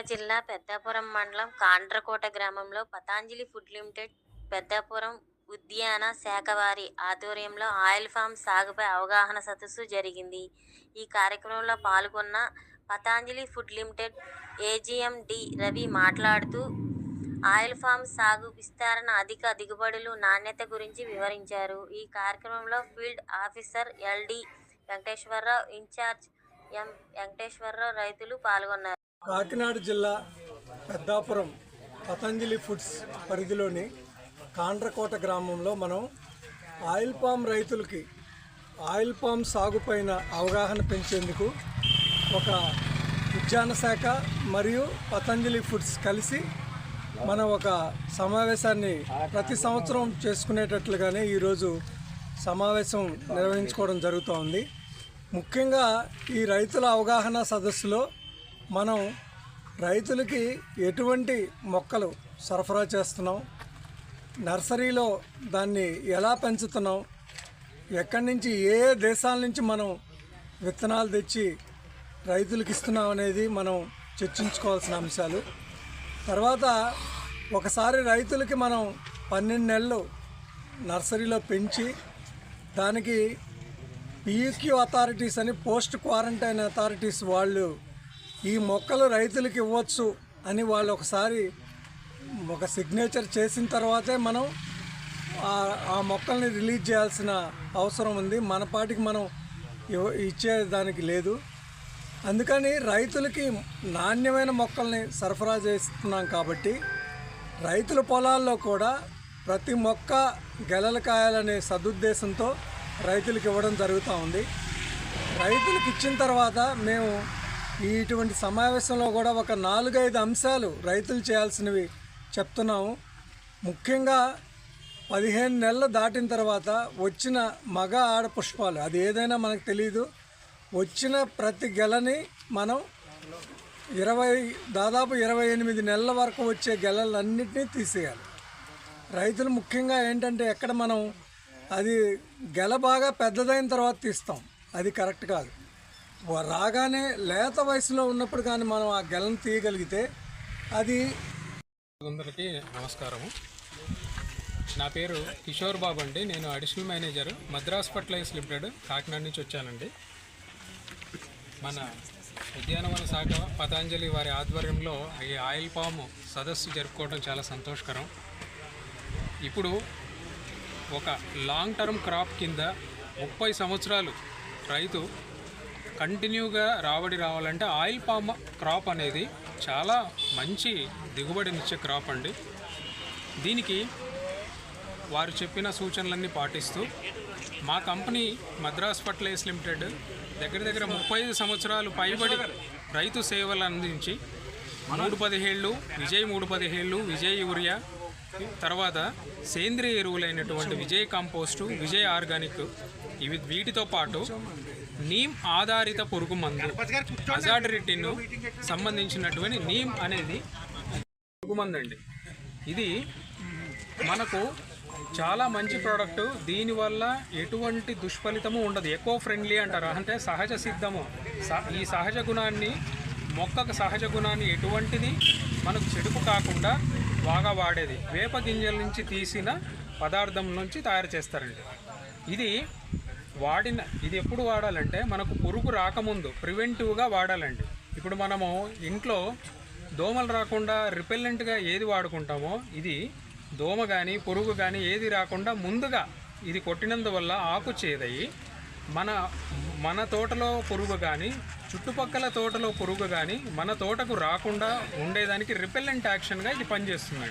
జిల్లా పెద్దాపురం మండలం కాండ్రకోట గ్రామంలో పతాంజలి ఫుడ్ లిమిటెడ్, పెద్దాపురం ఉద్యాన శాఖ వారి ఆధ్వర్యంలో ఆయిల్ ఫామ్ సాగుపై అవగాహన సదస్సు జరిగింది. ఈ కార్యక్రమంలో పాల్గొన్న Patanjali food limited AGM D Ravi మాట్లాడుతూ, ఆయిల్ ఫామ్ సాగు విస్తరణ, అధిక దిగుబడులు, నాణ్యత గురించి వివరించారు. ఈ కార్యక్రమంలో field officer L D Venkateswararao, incharge M Venkateswararao, రైతులు పాల్గొన్నారు. కాకినాడ జిల్లా పెద్దాపురం పతంజలి ఫుడ్స్ పరిధిలోని కాండ్రకోట గ్రామంలో మనం ఆయిల్ పామ్ రైతులకి ఆయిల్ పామ్ సాగు పైన అవగాహన పెంచేందుకు ఒక ఉద్యాన శాఖ మరియు పతంజలి ఫుడ్స్ కలిసి మనం ఒక సమావేశాన్ని ప్రతి సంవత్సరం చేసుకునేటట్లుగానే ఈరోజు సమావేశం నిర్వహించుకోవడం జరుగుతూ ఉంది. ముఖ్యంగా ఈ రైతుల అవగాహన సదస్సులో మనం రైతులకి ఎటువంటి మొక్కలు సరఫరా చేస్తున్నాం, నర్సరీలో దాన్ని ఎలా పెంచుతున్నాం, ఎక్కడి నుంచి ఏ దేశాల నుంచి మనం విత్తనాలు తెచ్చి రైతులకు ఇస్తున్నాం అనేది మనం చర్చించుకోవాల్సిన అంశాలు. తర్వాత ఒకసారి రైతులకి మనం 12 నెలలు నర్సరీలో పెంచి దానికి పిక్యూ అథారిటీస్ అని పోస్ట్ క్వారంటైన్ అథారిటీస్ వాళ్ళు ఈ మొక్కలు రైతులకు ఇవ్వచ్చు అని వాళ్ళు ఒకసారి ఒక సిగ్నేచర్ చేసిన తర్వాతే మనం ఆ మొక్కల్ని రిలీజ్ చేయాల్సిన అవసరం ఉంది. మన పాటికి మనం ఇచ్చేదానికి లేదు. అందుకని రైతులకి నాణ్యమైన మొక్కల్ని సరఫరా చేస్తున్నాం కాబట్టి రైతుల పొలాల్లో కూడా ప్రతి మొక్క గెలలు కాయాలనే సదుద్దేశంతో రైతులకు ఇవ్వడం జరుగుతూ ఉంది. రైతులకు ఇచ్చిన తర్వాత మేము ఇటువంటి సమావేశంలో కూడా ఒక 4-5 అంశాలు రైతులు చేయాల్సినవి చెప్తున్నాము. ముఖ్యంగా 15 నెలలు దాటిన తర్వాత వచ్చిన మగ ఆడ పుష్పాలు, అది ఏదైనా మనకు తెలియదు, వచ్చిన ప్రతి గెలని మనం దాదాపు 28 నెలల వరకు వచ్చే గెలలన్నింటినీ తీసేయాలి. రైతులు ముఖ్యంగా ఏంటంటే ఎక్కడ మనం అది గెల బాగా పెద్దదైన తర్వాత తీస్తాం, అది కరెక్ట్ కాదు. రాగానే లేత వయసులో ఉన్నప్పుడు కానీ మనం ఆ గెలను తీయగలిగితే అది. అందరికీ నమస్కారము. నా పేరు కిషోర్ బాబు అండి. నేను additional manager Madras fertilisers limited Kakinada నుంచి వచ్చానండి. మన ఉద్యానవన శాఖ పతాంజలి వారి ఆధ్వర్యంలో ఈ ఆయిల్ పామ్ సదస్సు జరుపుకోవడం చాలా సంతోషకరం. ఇప్పుడు ఒక లాంగ్ టర్మ్ క్రాప్ కింద 30 సంవత్సరాలు రైతు కంటిన్యూగా రాబడి రావాలంటే ఆయిల్ పామ్ క్రాప్ అనేది చాలా మంచి దిగుబడినిచ్చే క్రాప్ అండి. దీనికి వారు చెప్పిన సూచనలన్నీ పాటిస్తూ మా కంపెనీ మద్రాస్ ఫర్టిలైజర్స్ లిమిటెడ్ దగ్గర 35 సంవత్సరాలు పైబడి రైతు సేవలు అందించి 317 విజయ్ 317 విజయ్ యూరియా, తర్వాత సేంద్రియ ఎరువులైనటువంటి విజయ్ కంపోస్టు, విజయ్ ఆర్గానిక్, వీటితో పాటు నీమ్ ఆధారిత పురుగు మందు అజాడిరిటిన్ సంబంధించినటువంటి నీమ్ అనేది పురుగు మందు అండి. ఇది మనకు చాలా మంచి ప్రోడక్ట్. దీనివల్ల ఎటువంటి దుష్ఫలితము ఉండదు. ఎకో ఫ్రెండ్లీ అంటారు, అంటే సహజ సిద్ధము. ఈ సహజ గుణాన్ని, మొక్కకు సహజ గుణాన్ని ఎటువంటిది మనకు చెడుపు కాకుండా బాగా వాడేది వేప గింజల నుంచి తీసిన పదార్థం నుంచి తయారు చేస్తారండి. ఇది ఎప్పుడు వాడాలంటే మనకు పురుగు రాకముందు ప్రివెంటివ్గా వాడాలండి. ఇప్పుడు మనము ఇంట్లో దోమలు రాకుండా రిపెల్లెంట్గా ఏది వాడుకుంటామో, ఇది దోమ కానీ పురుగు కానీ ఏది రాకుండా ముందుగా ఇది కొట్టినందువల్ల ఆకు చేదయ్యి మన తోటలో పురుగు కానీ చుట్టుపక్కల తోటలో పురుగు కానీ మన తోటకు రాకుండా ఉండేదానికి రిపెల్లెంట్ యాక్షన్గా ఇది పనిచేస్తుందండి.